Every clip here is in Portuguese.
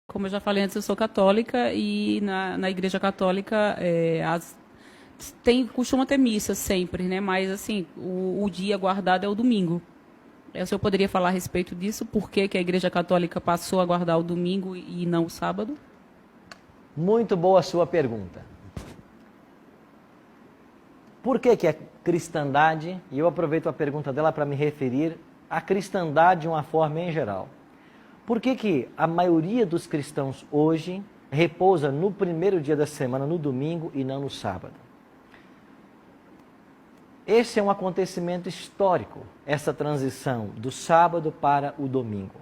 Como eu já falei antes, eu sou católica e na Igreja Católica costuma ter missa sempre, né? Mas assim, o dia guardado é o domingo. O senhor poderia falar a respeito disso? Por que que a Igreja Católica passou a guardar o domingo e não o sábado? Muito boa a sua pergunta. Por que que a cristandade, e eu aproveito a pergunta dela para me referir à cristandade de uma forma em geral. Por que que a maioria dos cristãos hoje repousa no primeiro dia da semana, no domingo, e não no sábado? Esse é um acontecimento histórico, essa transição do sábado para o domingo.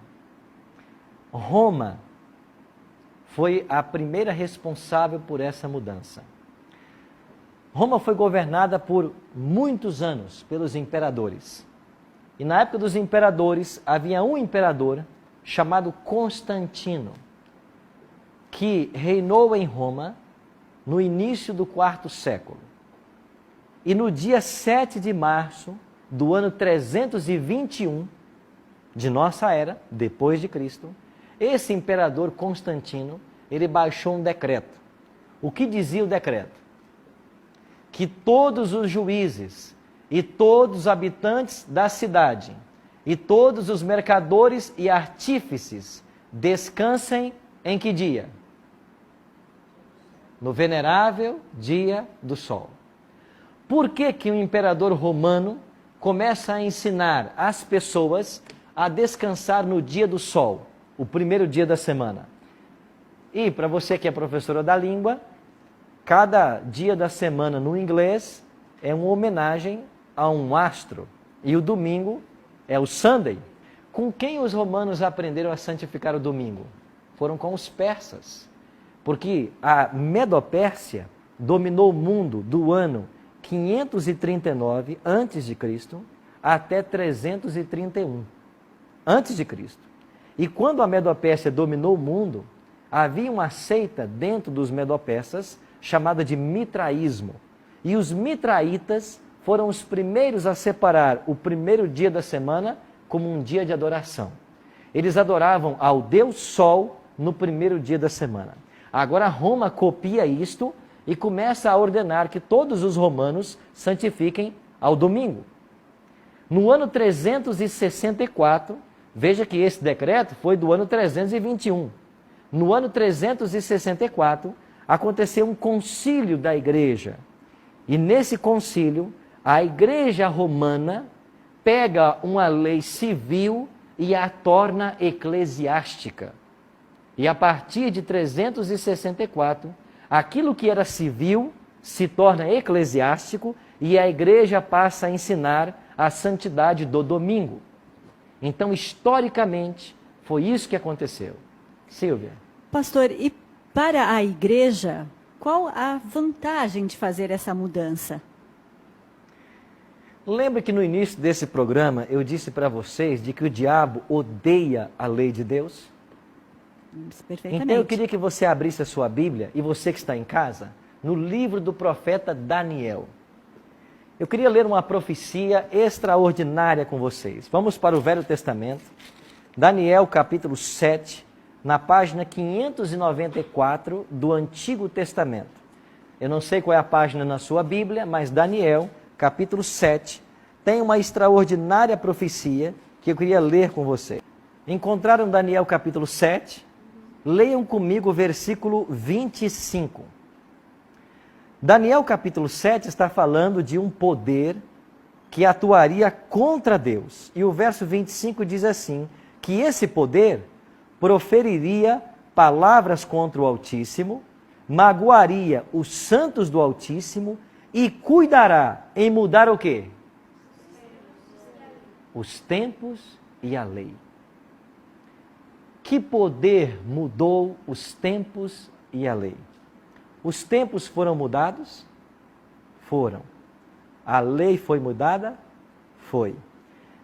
Roma foi a primeira responsável por essa mudança. Roma foi governada por muitos anos pelos imperadores. E na época dos imperadores, havia um imperador chamado Constantino, que reinou em Roma no início do quarto século. E no dia 7 de março do ano 321 de nossa era, depois de Cristo, esse imperador Constantino, ele baixou um decreto. O que dizia o decreto? Que todos os juízes e todos os habitantes da cidade e todos os mercadores e artífices descansem em que dia? No venerável dia do sol. Por que que o imperador romano começa a ensinar as pessoas a descansar no dia do sol, o primeiro dia da semana? E para você que é professora da língua, cada dia da semana no inglês é uma homenagem a um astro. E o domingo é o Sunday. Com quem os romanos aprenderam a santificar o domingo? Foram com os persas. Porque a Medopérsia dominou o mundo do ano 539 a.C. até 331 a.C. E quando a Medopérsia dominou o mundo, havia uma seita dentro dos medopersas chamada de mitraísmo. E os mitraitas foram os primeiros a separar o primeiro dia da semana como um dia de adoração. Eles adoravam ao Deus Sol no primeiro dia da semana. Agora Roma copia isto e começa a ordenar que todos os romanos santifiquem ao domingo. No ano 364, veja que esse decreto foi do ano 321. No ano 364, aconteceu um concílio da igreja. E nesse concílio, a igreja romana pega uma lei civil e a torna eclesiástica. E a partir de 364, aquilo que era civil se torna eclesiástico e a igreja passa a ensinar a santidade do domingo. Então, historicamente, foi isso que aconteceu. Silvia. Pastor, e para a igreja, qual a vantagem de fazer essa mudança? Lembra que no início desse programa eu disse para vocês de que o diabo odeia a lei de Deus? Perfeitamente. Então eu queria que você abrisse a sua Bíblia, e você que está em casa, no livro do profeta Daniel. Eu queria ler uma profecia extraordinária com vocês. Vamos para o Velho Testamento, Daniel capítulo 7, na página 594 do Antigo Testamento. Eu não sei qual é a página na sua Bíblia, mas Daniel capítulo 7 tem uma extraordinária profecia que eu queria ler com você. Encontraram Daniel capítulo 7? Leiam comigo o versículo 25. Daniel capítulo 7 está falando de um poder que atuaria contra Deus. E o verso 25 diz assim, que esse poder proferiria palavras contra o Altíssimo, magoaria os santos do Altíssimo e cuidará em mudar o quê? Os tempos e a lei. Que poder mudou os tempos e a lei? Os tempos foram mudados? Foram. A lei foi mudada? Foi.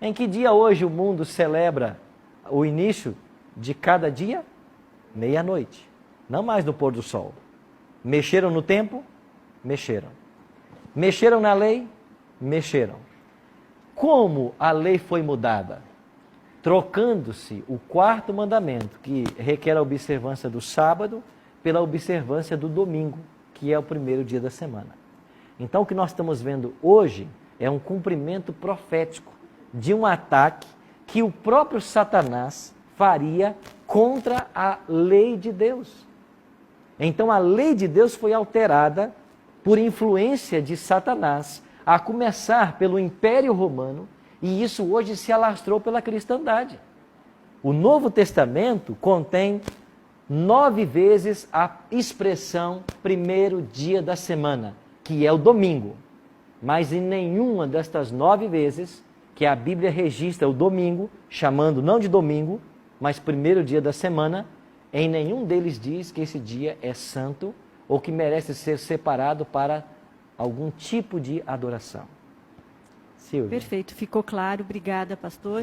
Em que dia hoje o mundo celebra o início de cada dia? Meia-noite. Não mais no pôr do sol. Mexeram no tempo? Mexeram. Mexeram na lei? Mexeram. Como a lei foi mudada? trocando-se o quarto mandamento, que requer a observância do sábado, pela observância do domingo, que é o primeiro dia da semana. Então, o que nós estamos vendo hoje é um cumprimento profético de um ataque que o próprio Satanás faria contra a lei de Deus. Então, a lei de Deus foi alterada por influência de Satanás, a começar pelo Império Romano, e isso hoje se alastrou pela cristandade. O Novo Testamento contém 9 vezes a expressão primeiro dia da semana, que é o domingo. Mas em nenhuma destas 9 vezes que a Bíblia registra o domingo, chamando não de domingo, mas primeiro dia da semana, em nenhum deles diz que esse dia é santo ou que merece ser separado para algum tipo de adoração. Silvia. Perfeito, ficou claro. Obrigada, pastor.